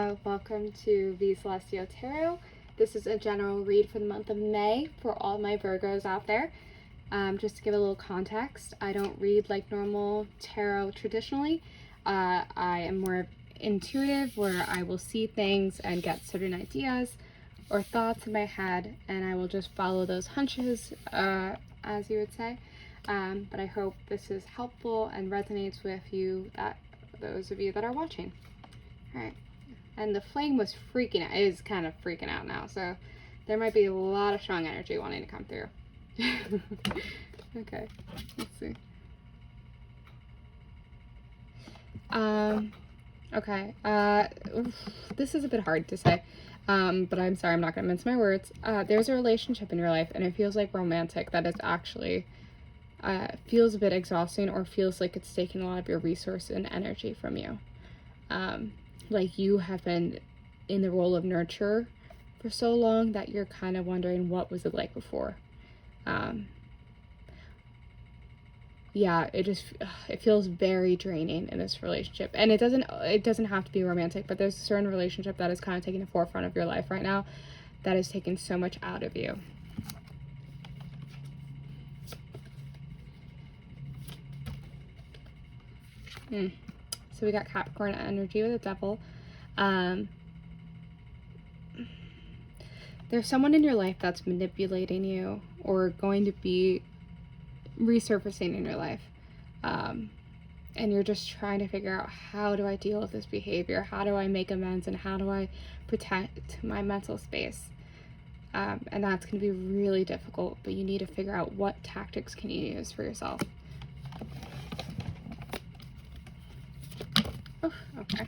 Welcome to the Celestial Tarot. This is a general read for the month of May for all my Virgos out there. Just to give a little context, I don't read like normal tarot traditionally. I am more intuitive, where I will see things and get certain ideas or thoughts in my head, and I will just follow those hunches, as you would say. But I hope this is helpful and resonates with you, those of you that are watching. All right. And the flame was freaking out. It is kind of freaking out now, so there might be a lot of strong energy wanting to come through. Okay, let's see. Okay, this is a bit hard to say, but I'm sorry, I'm not gonna mince my words. There's a relationship in your life, and it feels like romantic, that is actually, feels a bit exhausting, or feels like it's taking a lot of your resource and energy from you. Like you have been in the role of nurturer for so long that you're kind of wondering, what was it like before? Yeah, it feels very draining in this relationship, and it doesn't have to be romantic, but there's a certain relationship that is kind of taking the forefront of your life right now that is taking so much out of you. So we got Capricorn energy with the devil. There's someone in your life that's manipulating you, or going to be resurfacing in your life. And you're just trying to figure out, how do I deal with this behavior? How do I make amends? And how do I protect my mental space? And that's going to be really difficult, but you need to figure out what tactics can you use for yourself. Oh, okay.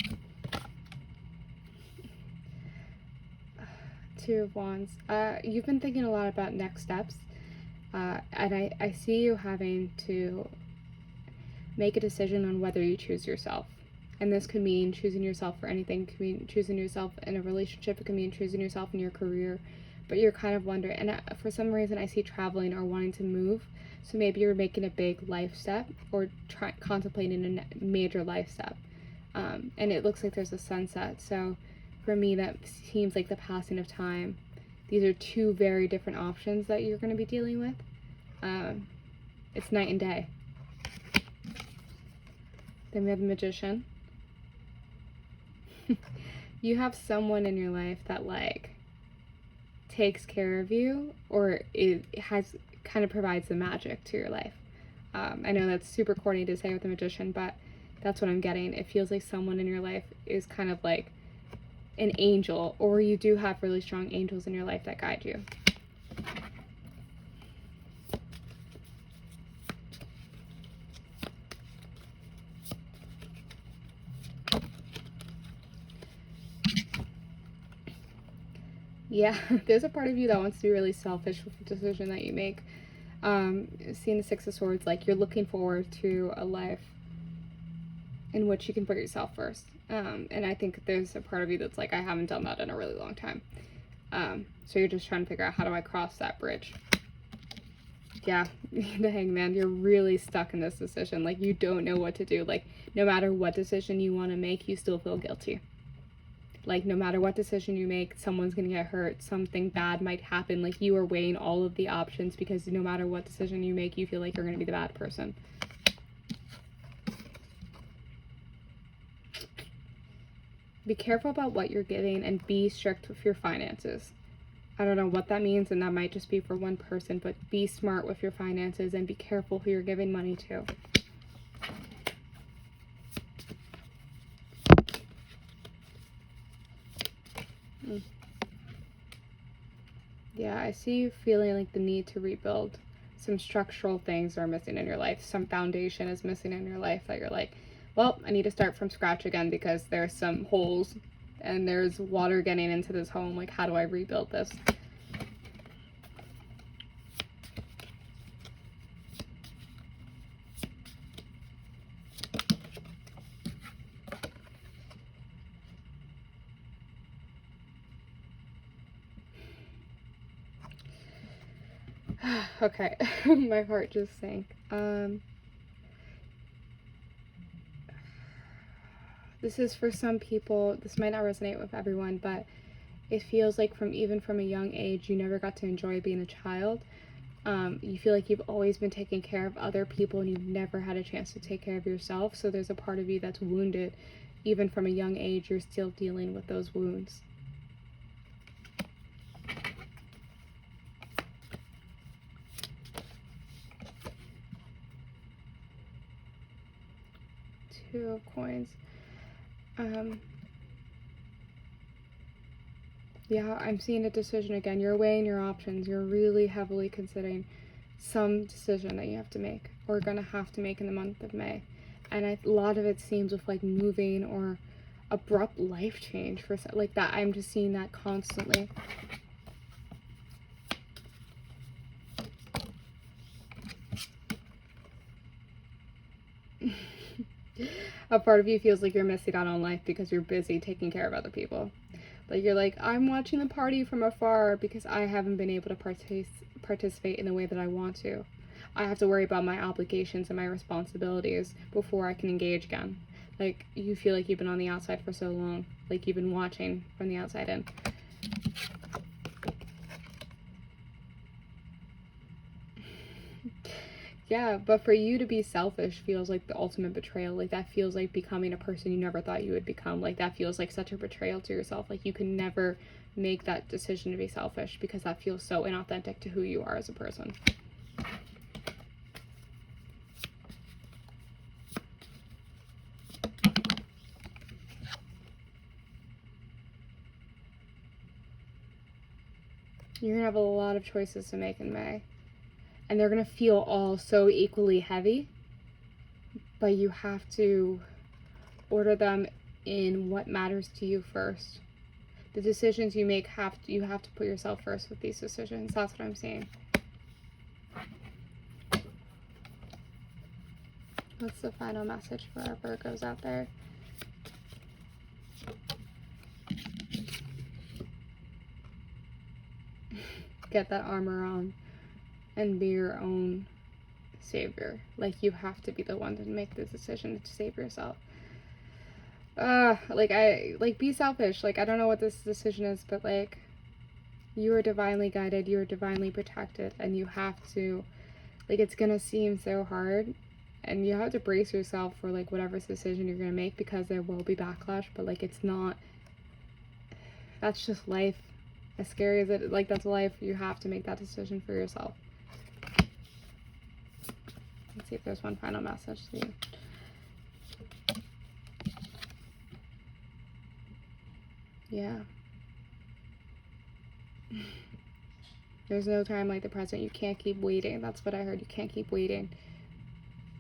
Two of Wands. You've been thinking a lot about next steps, and I see you having to make a decision on whether you choose yourself. And this could mean choosing yourself for anything. It could mean choosing yourself in a relationship. It could mean choosing yourself in your career. But you're kind of wondering, and for some reason I see traveling or wanting to move. So maybe you're making a big life step, or contemplating a major life step. And it looks like there's a sunset. So for me, that seems like the passing of time. These are two very different options that you're going to be dealing with. It's night and day. Then we have the Magician. You have someone in your life that like takes care of you, or it has kind of provides the magic to your life. I know that's super corny to say with the Magician, but that's what I'm getting. It feels like someone in your life is kind of like an angel, or you do have really strong angels in your life that guide you. Yeah, there's a part of you that wants to be really selfish with the decision that you make. Seeing the Six of Swords, like you're looking forward to a life in which you can put yourself first. And I think there's a part of you that's like, I haven't done that in a really long time. So you're just trying to figure out, how do I cross that bridge? Yeah, the Hangman, you're really stuck in this decision. Like you don't know what to do. Like no matter what decision you want to make, you still feel guilty. Like no matter what decision you make, someone's gonna get hurt, something bad might happen. Like you are weighing all of the options, because no matter what decision you make, you feel like you're gonna be the bad person. Be careful about what you're giving, and be strict with your finances. I don't know what that means, and that might just be for one person, but be smart with your finances and be careful who you're giving money to. Yeah, I see you feeling like the need to rebuild. Some structural things are missing in your life. Some foundation is missing in your life that you're like, well, I need to start from scratch again, because there's some holes and there's water getting into this home. Like, how do I rebuild this? Okay, my heart just sank. This is for some people, this might not resonate with everyone, but it feels like even from a young age, you never got to enjoy being a child. You feel like you've always been taking care of other people and you've never had a chance to take care of yourself. So there's a part of you that's wounded. Even from a young age, you're still dealing with those wounds. Two of coins. Yeah, I'm seeing a decision again. You're weighing your options. You're really heavily considering some decision that you have to make or gonna have to make in the month of May. And a lot of it seems with like moving or abrupt life change for like that. I'm just seeing that constantly. A part of you feels like you're missing out on life because you're busy taking care of other people. Like you're like, I'm watching the party from afar because I haven't been able to participate in the way that I want to. I have to worry about my obligations and my responsibilities before I can engage again. Like you feel like you've been on the outside for so long, like you've been watching from the outside in. Yeah, but for you to be selfish feels like the ultimate betrayal. Like that feels like becoming a person you never thought you would become. Like that feels like such a betrayal to yourself. Like you can never make that decision to be selfish because that feels so inauthentic to who you are as a person. You're gonna have a lot of choices to make in May. And they're going to feel all so equally heavy, but you have to order them in what matters to you first. The decisions you make you have to put yourself first with these decisions. That's what I'm saying. What's the final message for our Virgos out there? Get that armor on and be your own savior. Like you have to be the one to make the decision to save yourself. Be selfish. Like I don't know what this decision is, but like you are divinely guided, you are divinely protected, and you have to, like, it's gonna seem so hard and you have to brace yourself for like whatever decision you're gonna make because there will be backlash, but like it's not, that's just life. As scary as it, like that's life. You have to make that decision for yourself. Let's see if there's one final message to you. Yeah. There's no time like the present. You can't keep waiting. That's what I heard. You can't keep waiting.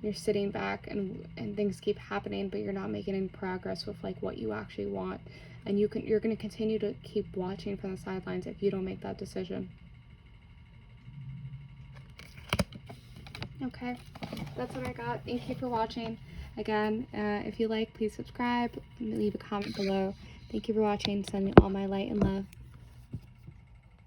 You're sitting back and things keep happening, but you're not making any progress with like what you actually want. And you're going to continue to keep watching from the sidelines if you don't make that decision. Okay, that's what I got. Thank you for watching. Again, if you like, please subscribe and leave a comment below. Thank you for watching. Sending all my light and love.